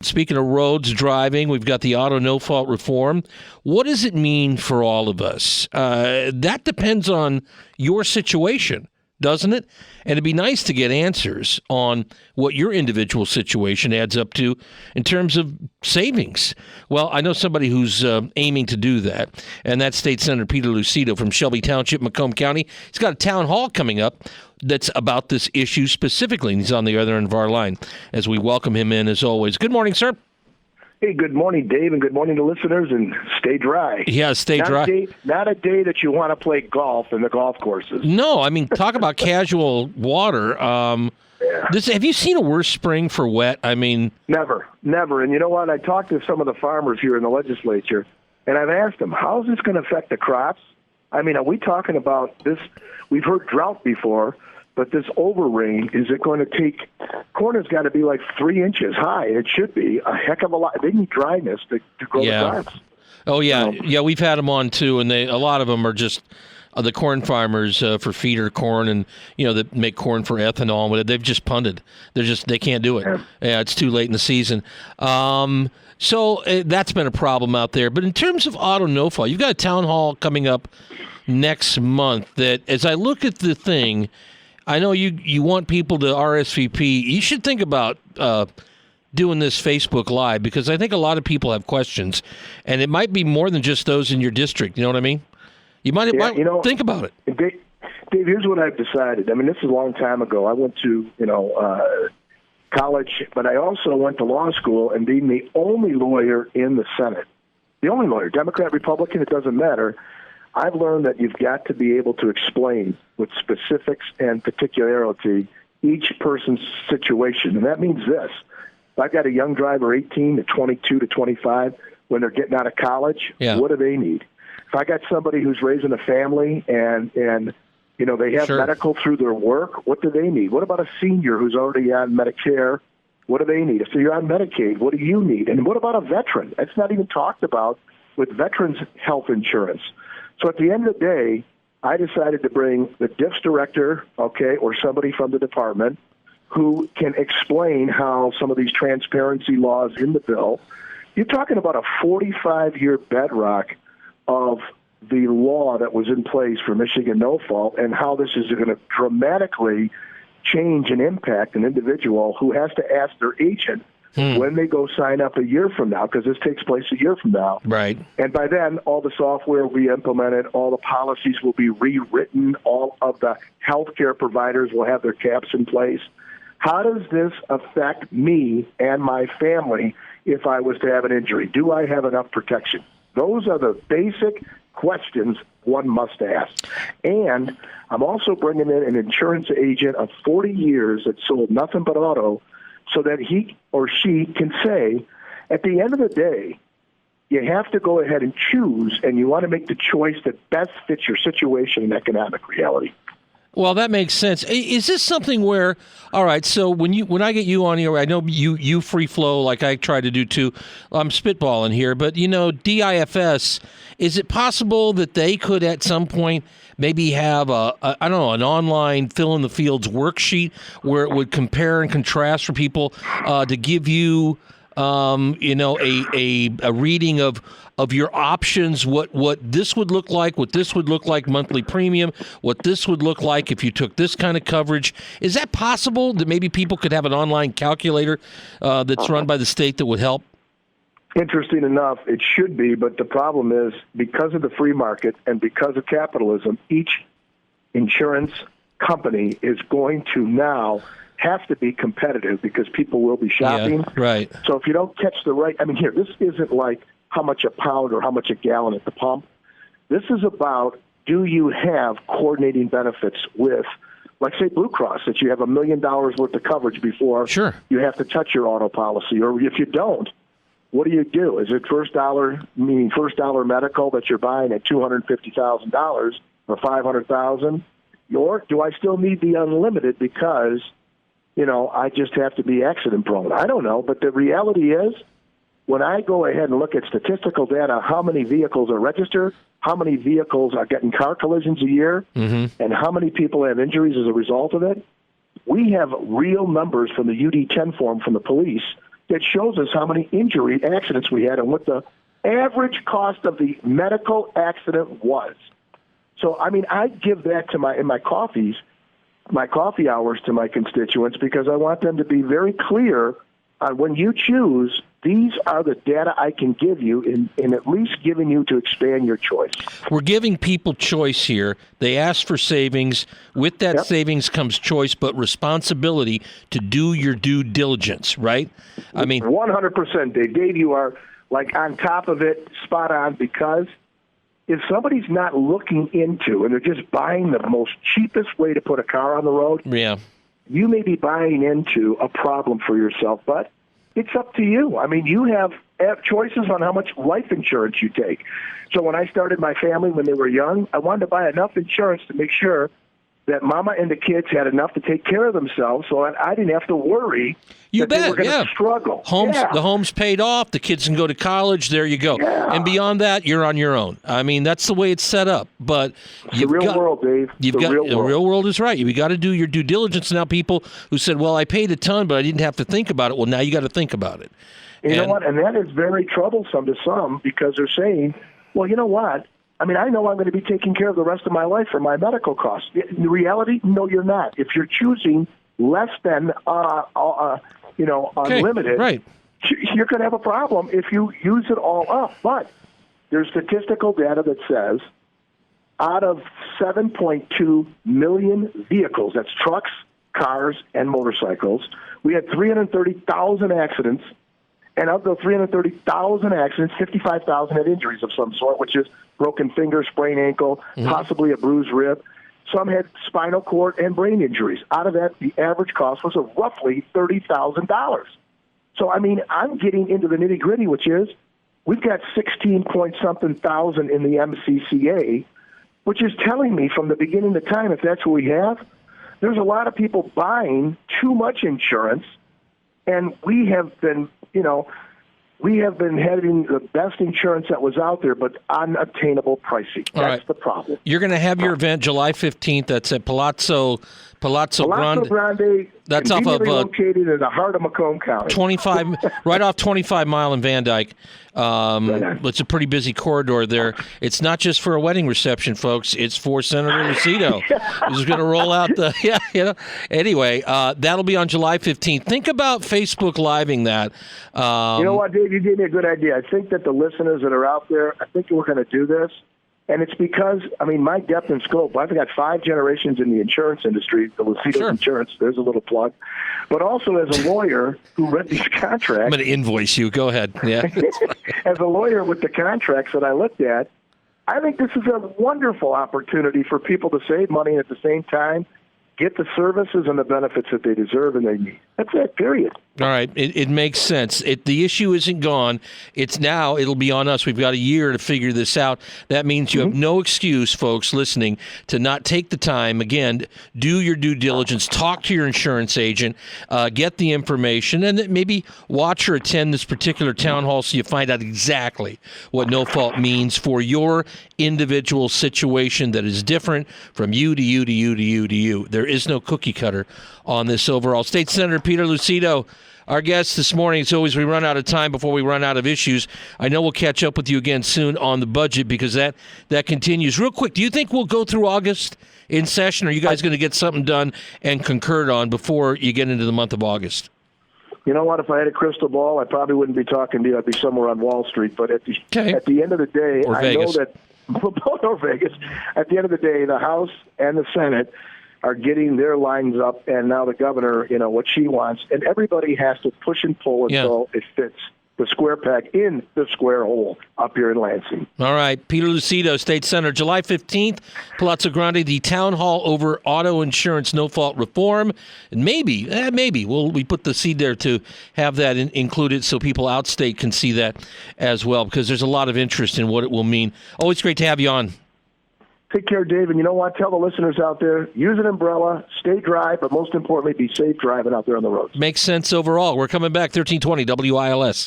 speaking of roads, driving, we've got the auto no-fault reform. What does it mean for all of us? That depends on your situation, doesn't it? And it'd be nice to get answers on what your individual situation adds up to in terms of savings. Well, I know somebody who's aiming to do that, and that's State Senator Peter Lucido from Shelby Township, Macomb County. He's got a town hall coming up that's about this issue specifically, and he's on the other end of our line as we welcome him in as always. Good morning, sir. Hey, good morning, Dave, and good morning to listeners, and stay dry. Yeah, stay dry. Not a day that you want to play golf in the golf courses. No, I mean, talk about casual water. Have you seen a worse spring for wet? I mean... Never. And you know what? I talked to some of the farmers here in the legislature, and I've asked them, how is this going to affect the crops? I mean, are we talking about this? We've heard drought before, but this overrain, is it going to take... Corn has got to be like 3 inches high. It should be a heck of a lot. They need dryness to grow the crops. Oh, yeah. Yeah, we've had them on, too, and a lot of them are just the corn farmers for feeder corn and, that make corn for ethanol. They've just punted. They can't do it. Yeah, it's too late in the season. So that's been a problem out there. But in terms of auto no-fault, you've got a town hall coming up next month that, as I look at the thing... I know you want people to RSVP. You should think about doing this Facebook Live because I think a lot of people have questions, and it might be more than just those in your district. You know what I mean? You might think about it. Dave, here's what I've decided. I mean, this is a long time ago. I went to college, but I also went to law school and being the only lawyer in the Senate, the only lawyer, Democrat, Republican, it doesn't matter. I've learned that you've got to be able to explain with specifics and particularity each person's situation. And that means this. If I've got a young driver, 18 to 22 to 25, when they're getting out of college, what do they need? If I got somebody who's raising a family and they have medical through their work, what do they need? What about a senior who's already on Medicare? What do they need? If you're on Medicaid, what do you need? And what about a veteran? That's not even talked about with veterans' health insurance. So at the end of the day, I decided to bring the DIFS director, or somebody from the department who can explain how some of these transparency laws in the bill, you're talking about a 45-year bedrock of the law that was in place for Michigan no fault and how this is going to dramatically change and impact an individual who has to ask their agent when they go sign up a year from now, because this takes place a year from now. Right. And by then, all the software will be implemented, all the policies will be rewritten, all of the healthcare providers will have their caps in place. How does this affect me and my family if I was to have an injury? Do I have enough protection? Those are the basic questions one must ask. And I'm also bringing in an insurance agent of 40 years that sold nothing but auto, so that he or she can say, at the end of the day, you have to go ahead and choose, and you want to make the choice that best fits your situation and economic reality. Well, that makes sense. Is this something where, all right, so when I get you on here, I know you free flow like I try to do too. I'm spitballing here, but DIFS, is it possible that they could at some point maybe have an online fill in the fields worksheet where it would compare and contrast for people to give you a reading of your options, what this would look like, what this would look like monthly premium, what this would look like if you took this kind of coverage. Is that possible that maybe people could have an online calculator that's run by the state that would help? Interesting enough, it should be, but the problem is because of the free market and because of capitalism, each insurance company is going to now have to be competitive because people will be shopping. Yeah, right. So if you don't catch the right, this isn't like how much a pound or how much a gallon at the pump. This is about, do you have coordinating benefits with, like say Blue Cross, that you have $1 million worth of coverage before you have to touch your auto policy, or if you don't, what do? Is it first dollar medical that you're buying at $250,000 or $500,000? Or do I still need the unlimited because, I just have to be accident prone? I don't know. But the reality is, when I go ahead and look at statistical data, how many vehicles are registered, how many vehicles are getting car collisions a year, and how many people have injuries as a result of it, we have real numbers from the UD-10 form from the police that shows us how many injury accidents we had and what the average cost of the medical accident was. So, I mean, I give that to my coffee hours to my constituents because I want them to be very clear on when you choose, these are the data I can give you in at least giving you to expand your choice. We're giving people choice here. They ask for savings. With that savings comes choice, but responsibility to do your due diligence, right? I mean, 100%, Dave. Dave, you are like on top of it, spot on, because if somebody's not looking into and they're just buying the most cheapest way to put a car on the road, you may be buying into a problem for yourself, but it's up to you. I mean, you have choices on how much life insurance you take. So when I started my family when they were young, I wanted to buy enough insurance to make sure that mama and the kids had enough to take care of themselves so that I didn't have to worry they were going to struggle. The home's paid off. The kids can go to college. There you go. Yeah. And beyond that, you're on your own. I mean, that's the way it's set up. But the real world, Dave. The real world is right. You got to do your due diligence. Now, people who said, well, I paid a ton, but I didn't have to think about it. Well, now you got to think about it. You know what? And that is very troublesome to some because they're saying, well, you know what? I mean, I know I'm going to be taking care of the rest of my life for my medical costs. In reality, no, you're not. If you're choosing less than, unlimited, right, you're going to have a problem if you use it all up. But there's statistical data that says out of 7.2 million vehicles, that's trucks, cars, and motorcycles, we had 330,000 accidents. And of the 330,000 accidents, 55,000 had injuries of some sort, which is broken finger, sprained ankle, possibly a bruised rib. Some had spinal cord and brain injuries. Out of that, the average cost was roughly $30,000. So, I mean, I'm getting into the nitty-gritty, which is we've got 16-point-something thousand in the MCCA, which is telling me from the beginning of time, if that's what we have, there's a lot of people buying too much insurance, and we have been having the best insurance that was out there, but unattainable pricing. That's the problem. You're going to have your event July 15th. That's at Palazzo Grande. That's off of located in the heart of Macomb County. Right off 25 Mile in Van Dyke. It's a pretty busy corridor there. It's not just for a wedding reception, folks. It's for Senator Lucido, who's going to roll out Anyway, that'll be on July 15th. Think about Facebook Living that. You know what, Dave? You gave me a good idea. I think that the listeners that are out there, I think we're going to do this. And it's because, I mean, my depth and scope, I've got 5 generations in the insurance industry, the Lucido Insurance, there's a little plug. But also as a lawyer who read these contracts. I'm going to invoice you. Go ahead. Yeah. As a lawyer with the contracts that I looked at, I think this is a wonderful opportunity for people to save money and at the same time get the services and the benefits that they deserve and they need. That's it, period. All right. It makes sense. The issue isn't gone. It's now. It'll be on us. We've got a year to figure this out. That means you have no excuse, folks, listening, to not take the time. Again, do your due diligence. Talk to your insurance agent. Get the information. And then maybe watch or attend this particular town hall so you find out exactly what no fault means for your individual situation that is different from you to you to you to you to you. There is no cookie cutter on this overall. State Senator Peter Lucido, our guest this morning. As always, we run out of time before we run out of issues. I know we'll catch up with you again soon on the budget because that continues. Real quick, do you think we'll go through August in session? Or are you guys going to get something done and concurred on before you get into the month of August? You know what? If I had a crystal ball, I probably wouldn't be talking to you. I'd be somewhere on Wall Street. But at the end of the day, or Vegas. I know that or Vegas. At the end of the day, the House and the Senate are getting their lines up, and now the governor, what she wants, and everybody has to push and pull until it fits the square peg in the square hole up here in Lansing. All right. Peter Lucido, State Senator, July 15th, Palazzo Grande, the town hall over auto insurance no-fault reform. And maybe we put the seed there to have that included so people outstate can see that as well, because there's a lot of interest in what it will mean. Always great to have you on. Take care, Dave. And you know what? Tell the listeners out there, use an umbrella, stay dry, but most importantly, be safe driving out there on the roads. Makes sense overall. We're coming back, 1320 WILS.